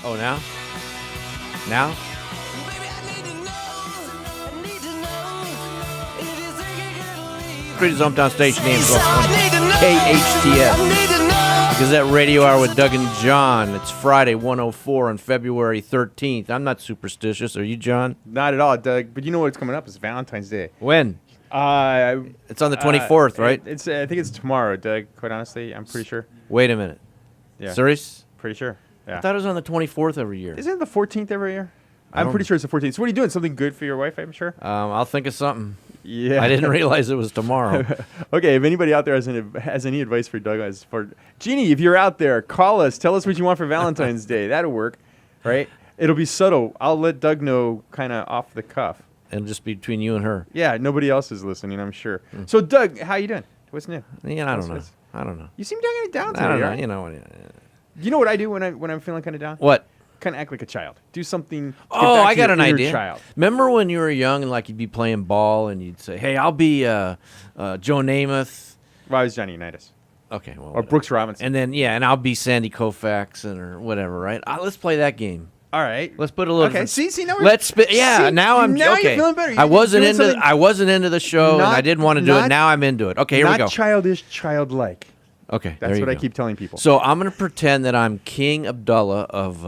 Oh, now? Now? Clarita's hometown station, AM-1220 KHTS. Gazette Radio Hour with Doug and John. It's Friday, 1:04 on February 13th. I'm not superstitious. Are you, John? Not at all, Doug. But you know what's coming up? It's Valentine's Day. When? It's on the 24th, right? I think it's tomorrow, Doug. Quite honestly, I'm pretty sure. Wait a minute. Yeah. Serious? Pretty sure. Yeah. I thought it was on the 24th every year. Isn't it the 14th every year? I'm pretty sure it's the 14th. So what are you doing? Something good for your wife, I'm sure? I'll think of something. Yeah. I didn't realize it was tomorrow. Okay, if anybody out there has any advice for Doug, Jeannie, if you're out there, call us. Tell us what you want for Valentine's Day. That'll work, right? It'll be subtle. I'll let Doug know kind of off the cuff. It'll just be between you and her. Yeah, nobody else is listening, I'm sure. So, Doug, how you doing? What's new? Yeah, I don't know. I don't know. You seem down today. I don't know. Right? You know what? You know what I do when I'm feeling kind of down? What? Kind of act like a child. Do something. Oh, I got an idea. Child. Remember when you were young and like you'd be playing ball and you'd say, "Hey, I'll be Joe Namath." Well, I was Johnny Unitas. Okay, well, or Brooks Robinson. And then and I'll be Sandy Koufax or whatever, right? Let's play that game. All right. Let's put a little. Okay. See. Now now I'm now okay. You're feeling better. I wasn't into the show and I didn't want to do it. Now I'm into it. Okay, here we go. Not childish, childlike. Okay, that's what I keep telling people. So I'm going to pretend that I'm King Abdullah of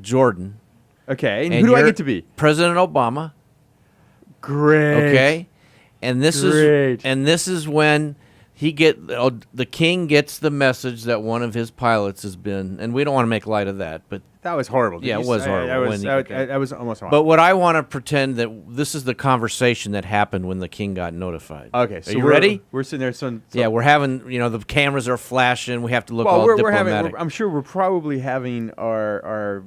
Jordan. Okay, and who do I get to be? President Obama. Great. Okay, and this is when the king gets the message that one of his pilots has been, and we don't want to make light of that, but that was horrible. Yeah, it was horrible. That was almost horrible. But what I want to pretend that this is the conversation that happened when the king got notified. Okay, so are you ready? We're sitting there. Yeah, we're having. The cameras are flashing. We have to look all diplomatic. I'm sure we're probably having our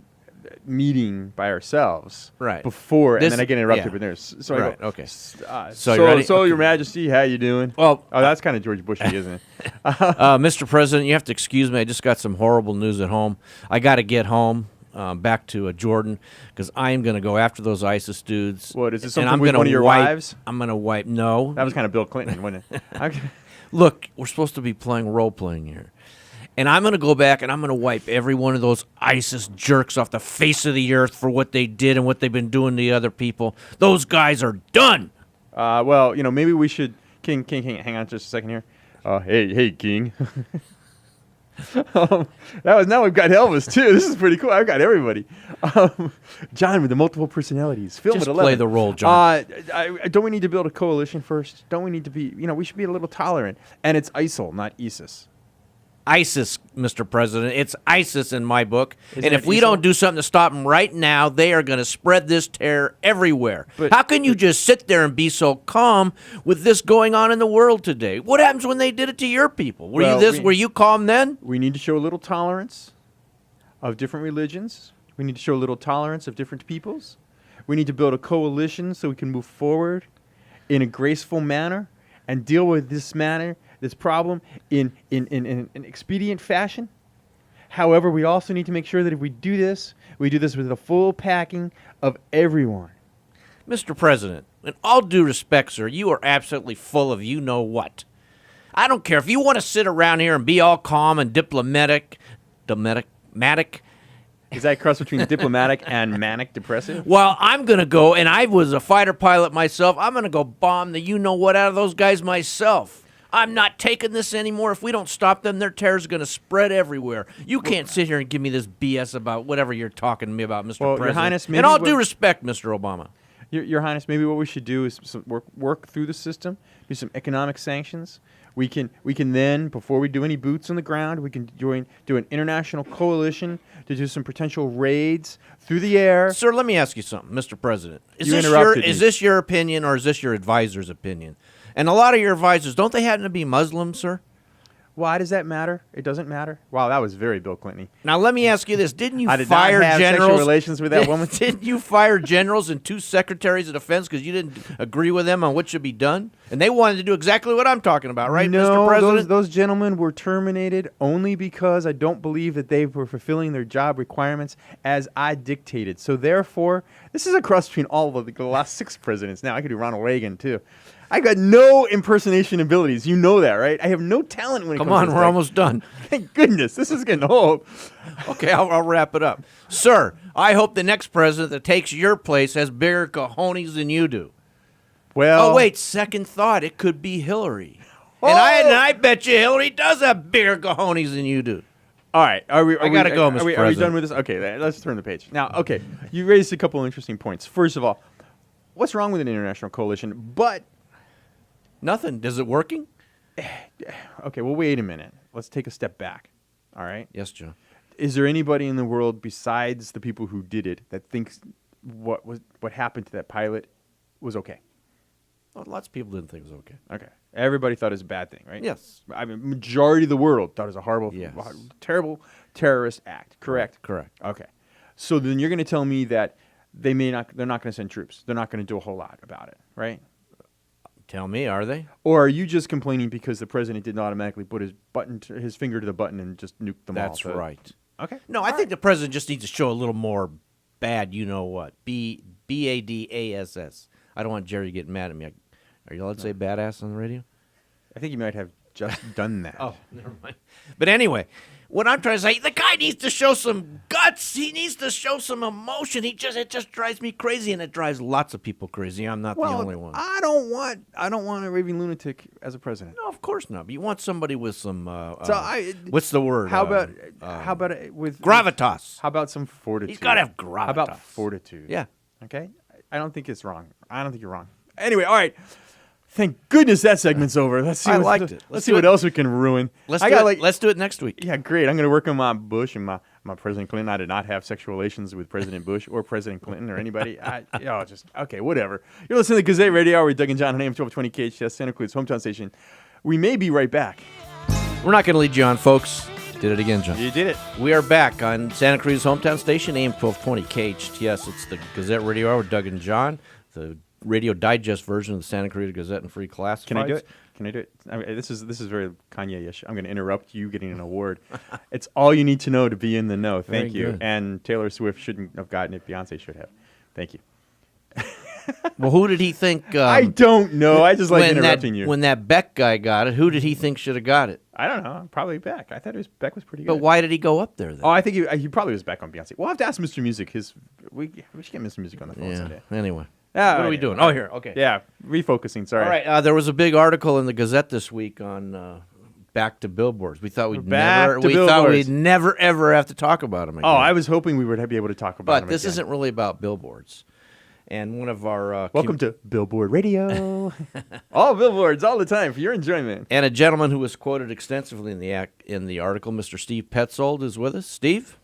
meeting by ourselves, right? Before, and then I get interrupted. But there's right. Okay. So Your Majesty, how you doing? Well, that's kind of George Bushy, isn't it? Mr. President, you have to excuse me. I just got some horrible news at home. I got to get home. Back to Jordan, because I am going to go after those ISIS dudes. What, is this something with one of your wives? I'm going to wipe. No. That was kind of Bill Clinton, wasn't it? Okay. Look, we're supposed to be playing role-playing here. And I'm going to go back and I'm going to wipe every one of those ISIS jerks off the face of the earth for what they did and what they've been doing to other people. Those guys are done. Well, maybe we should... King, hang on just a second here. Hey, King. Now we've got Elvis too. This is pretty cool. I've got everybody. John with the multiple personalities. Film just at 11. Play the role, John. Don't we need to build a coalition first? Don't we need to be? We should be a little tolerant. And it's ISIL, not ISIS. ISIS, Mr. President. It's ISIS in my book. And if we don't do something to stop them right now, they are going to spread this terror everywhere. How can you just sit there and be so calm with this going on in the world today? What happens when they did it to your people? Were you calm then? We need to show a little tolerance of different religions. We need to show a little tolerance of different peoples. We need to build a coalition so we can move forward in a graceful manner and deal with this problem in an expedient fashion. However, we also need to make sure that if we do this with a full packing of everyone. Mr. President, in all due respect, sir, you are absolutely full of you-know-what. I don't care if you want to sit around here and be all calm and diplomatic. Is that a cross between diplomatic and manic depressive? Well, I'm going to go, and I was a fighter pilot myself, I'm going to go bomb the you-know-what out of those guys myself. I'm not taking this anymore. If we don't stop them, their terror is going to spread everywhere. You can't sit here and give me this BS about whatever you're talking to me about, Mr. President. Your Highness, in all due respect, Mr. Obama. Your Highness, maybe what we should do is work through the system, do some economic sanctions. We can then, before we do any boots on the ground, we can do an international coalition to do some potential raids through the air. Sir, let me ask you something, Mr. President. Is this your opinion or is this your advisor's opinion? And a lot of your advisors, don't they happen to be Muslim, sir? Why does that matter? It doesn't matter. Wow, that was very Bill Clinton-y. Now let me ask you this: Didn't you I did fire not have generals? Sexual relations with that woman? Didn't you fire generals and 2 secretaries of defense because you didn't agree with them on what should be done? And they wanted to do exactly what I'm talking about, right, Mr. President? Those gentlemen were terminated only because I don't believe that they were fulfilling their job requirements as I dictated. So therefore, this is a cross between all of the last 6 presidents. Now I could do Ronald Reagan too. I got no impersonation abilities. You know that, right? I have no talent when it comes to Come on, we're almost done. Thank goodness. This is getting old. Okay, I'll wrap it up. Sir, I hope the next president that takes your place has bigger cojones than you do. Well, Oh, wait, second thought. It could be Hillary. And I bet you Hillary does have bigger cojones than you do. All right. I gotta go, Mr. Are we President. done with this? Okay, let's turn the page. Now, okay, you raised a couple of interesting points. First of all, what's wrong with an international coalition? But, Nothing. Is it working? okay, well, wait a minute. Let's take a step back. All right? Yes, John. Is there anybody in the world besides the people who did it that thinks what happened to that pilot was okay? Well, lots of people didn't think it was okay. Okay. Everybody thought it was a bad thing, right? Yes. I mean, majority of the world thought it was a horrible, Yes. terrible terrorist act. Correct? Correct. Okay. So then you're going to tell me that they're not going to send troops. They're not going to do a whole lot about it, right? Tell me, are they? Or are you just complaining because the president didn't automatically put his finger to the button and just nuke them all? That's right. Okay. No, I think the president just needs to show a little more bad, you know what? BADASS. I don't want Jerry getting mad at me. Are you allowed to say badass on the radio? I think you might have just done that. Oh, never mind. But anyway, what I'm trying to say, the guy needs to show some guts. He needs to show some emotion. It just drives me crazy, and it drives lots of people crazy. I'm not the only one. I don't want a raving lunatic as a president. No, of course not. But you want somebody with some. What's the word? How about with gravitas? How about some fortitude? He's got to have gravitas. How about fortitude? Yeah. Okay. I don't think it's wrong. I don't think you're wrong. Anyway, all right. Thank goodness that segment's over. Let's see. I liked it. Let's see what else we can ruin. Let's do it next week. Yeah, great. I'm going to work on my Bush and my President Clinton. I did not have sexual relations with President Bush or President Clinton or anybody. Okay, whatever. You're listening to Gazette Radio Hour with Doug and John on AM-1220 KHTS, Santa Cruz hometown station. We may be right back. We're not going to lead you on, folks. Did it again, John. You did it. We are back on Santa Cruz hometown station, AM-1220 KHTS. It's the Gazette Radio Hour with Doug and John, the Radio Digest version of the Santa Cruz Gazette and Free Classifieds. Can I do it? I mean, this is very Kanye-ish. I'm going to interrupt you getting an award. It's all you need to know to be in the know. Thank you. Good. And Taylor Swift shouldn't have gotten it. Beyonce should have. Thank you. Well, who did he think? I don't know. I just like interrupting you. When that Beck guy got it, who did he think should have got it? I don't know. Probably Beck. I thought Beck was pretty good. But why did he go up there then? Oh, I think he probably was back on Beyonce. We'll have to ask Mr. Music. We should get Mr. Music on the phone someday. Anyway. What are we doing? Oh, here. Okay. Yeah, refocusing. Sorry. All right. There was a big article in the Gazette this week on back to billboards. We thought we'd never ever have to talk about them again. Oh, I was hoping we would be able to talk about them. But this isn't really about billboards. And one of our welcome to Billboard Radio. All billboards, all the time for your enjoyment. And a gentleman who was quoted extensively in the article, Mr. Steve Petzold, is with us. Steve.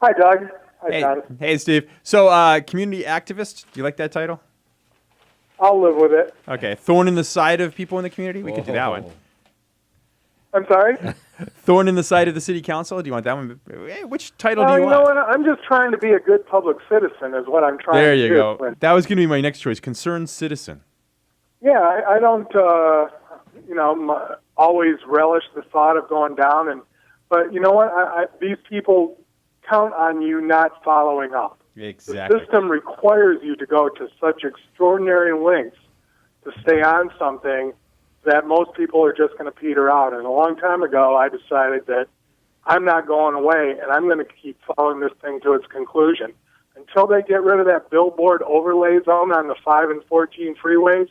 Hi, Doug. Hi, Hey, Steve. So, community activist. Do you like that title? I'll live with it. Okay. Thorn in the side of people in the community. We could do that one. I'm sorry? Thorn in the side of the city council. Do you want that one? Which title do you want? You know what? I'm just trying to be a good public citizen is what I'm trying to do. There you go. That was going to be my next choice. Concerned citizen. Yeah, I don't, always relish the thought of going down. But you know what? These people count on you not following up. Exactly. The system requires you to go to such extraordinary lengths to stay on something that most people are just going to peter out. And a long time ago, I decided that I'm not going away, and I'm going to keep following this thing to its conclusion. Until they get rid of that billboard overlay zone on the 5 and 14 freeways,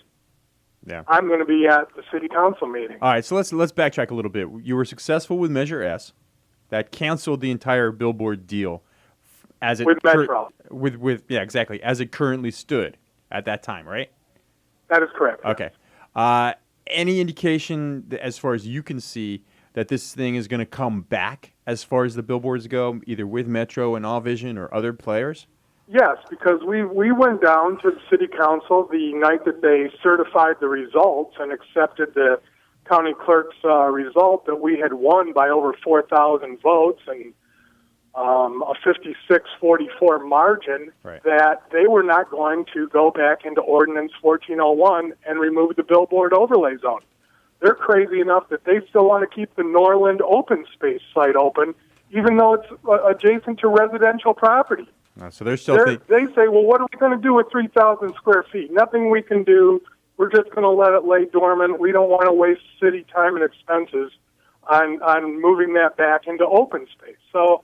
I'm going to be at the city council meeting. All right, so let's backtrack a little bit. You were successful with Measure S. That canceled the entire billboard deal as it with Metro. Exactly, as it currently stood at that time, right? That is correct. Okay. Any indication that, as far as you can see, that this thing is going to come back as far as the billboards go, either with Metro and All Vision or other players? Yes, because we went down to the city council the night that they certified the results and accepted the county clerk's result that we had won by over 4,000 votes and a 56-44 margin, that they were not going to go back into Ordinance 1401 and remove the billboard overlay zone. They're crazy enough that they still want to keep the Norland open space site open, even though it's adjacent to residential property. So they're still they say, well, what are we going to do with 3,000 square feet? Nothing we can do. we're just going to let it lay dormant. We don't want to waste city time and expenses on moving that back into open space. So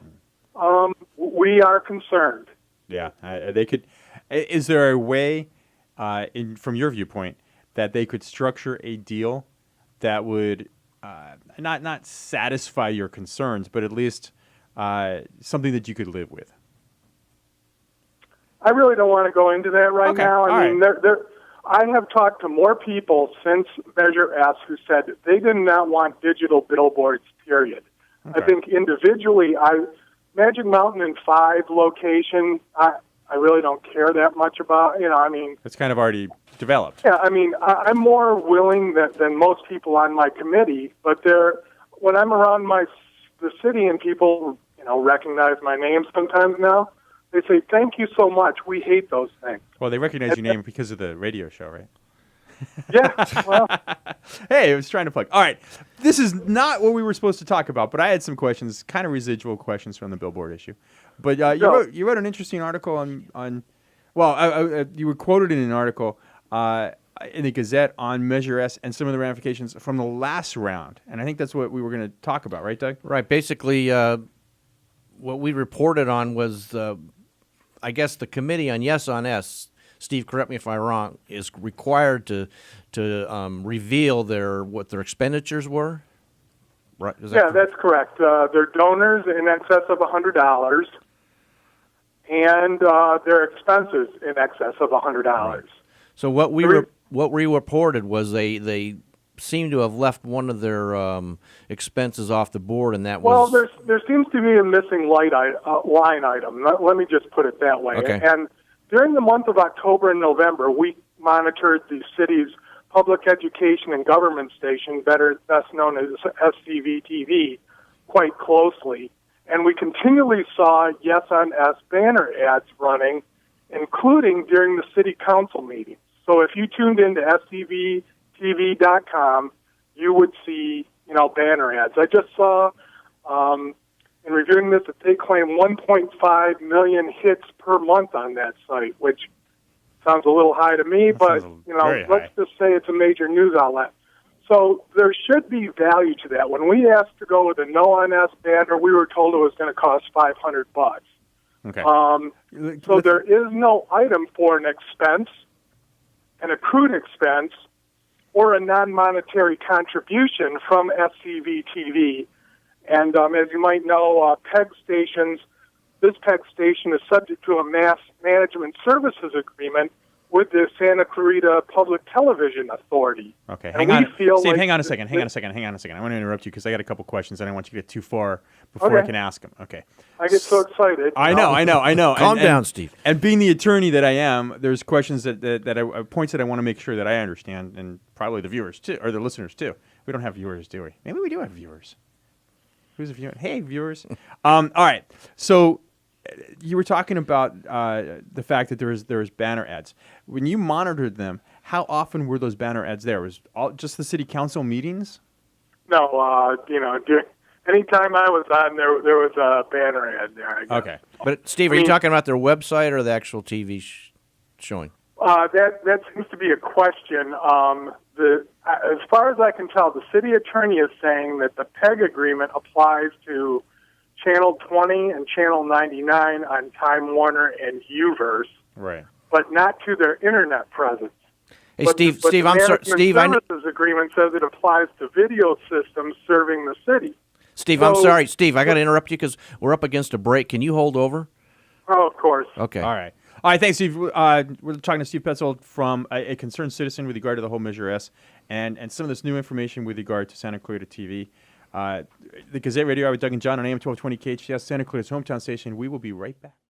we are concerned. Yeah, they could. Is there a way, from your viewpoint, that they could structure a deal that would not satisfy your concerns, but at least something that you could live with? I really don't want to go into that right now. I mean, I have talked to more people since Measure S who said they did not want digital billboards, period. Okay. I think individually, Magic Mountain and 5 location, I really don't care that much about. It's kind of already developed. Yeah, I'm more willing than most people on my committee, but when I'm around the city and people, recognize my name sometimes now, they say, "Thank you so much. We hate those things." Well, they recognize your name because of the radio show, right? Yeah. Well, hey, I was trying to plug. All right, this is not what we were supposed to talk about, but I had some questions, kind of residual questions from the billboard issue. But you wrote an interesting article on you were quoted in an article in the Gazette on Measure S and some of the ramifications from the last round, and I think that's what we were going to talk about, right, Doug? Right. Basically, what we reported on was, I guess, the committee on Yes on S. Steve, correct me if I'm wrong, is required to reveal what their expenditures were. Right? That's correct. Their donors in excess of $100, and their expenses in excess of $100. Right. So what we reported was they seem to have left one of their expenses off the board, and that was... Well, there seems to be a missing line item. Let me just put it that way. Okay. And during the month of October and November, we monitored the city's public education and government station, best known as SCV-TV, quite closely. And we continually saw Yes on S banner ads running, including during the city council meetings. So if you tuned into SCVTV.com, you would see, banner ads. I just saw, in reviewing this, that they claim 1.5 million hits per month on that site, which sounds a little high to me, but, let's just say it's a major news outlet. So there should be value to that. When we asked to go with a No on S banner, we were told it was going to cost $500. Okay. So there is no item for an expense, an accrued expense, or a non-monetary contribution from SCV-TV. And as you might know, this PEG station is subject to a mass management services agreement with the Santa Clarita Public Television Authority. Okay, hang on. Steve, hang on a second. I want to interrupt you because I got a couple questions and I want you to get too far before I can ask them. Okay. I get so excited. I know. Calm down, Steve. And being the attorney that I am, there's questions points that I want to make sure that I understand, and probably the viewers too, or the listeners too. We don't have viewers, do we? Maybe we do have viewers. Who's a viewer? Hey, viewers. All right. So you were talking about the fact that there was banner ads. When you monitored them, how often were those banner ads there? Was just the city council meetings? No, anytime I was on, there was a banner ad there. I guess. Okay. But Steve, are you talking about their website or the actual TV showing? That seems to be a question. As far as I can tell, the city attorney is saying that the PEG agreement applies to Channel 20 and Channel 99 on Time Warner and Uverse, right? But not to their internet presence. Hey, Steve, I'm sorry. Steve, the services agreement says it applies to video systems serving the city. Steve, I'm sorry. Steve, I got to interrupt you because we're up against a break. Can you hold over? Oh, of course. Okay. All right, thanks, Steve. We're talking to Steve Petzold from a concerned citizen with regard to the whole Measure S and some of this new information with regard to Santa Clarita TV. The Gazette Radio Hour with Doug and John on AM-1220 KHTS, Santa Clarita's hometown station. We will be right back.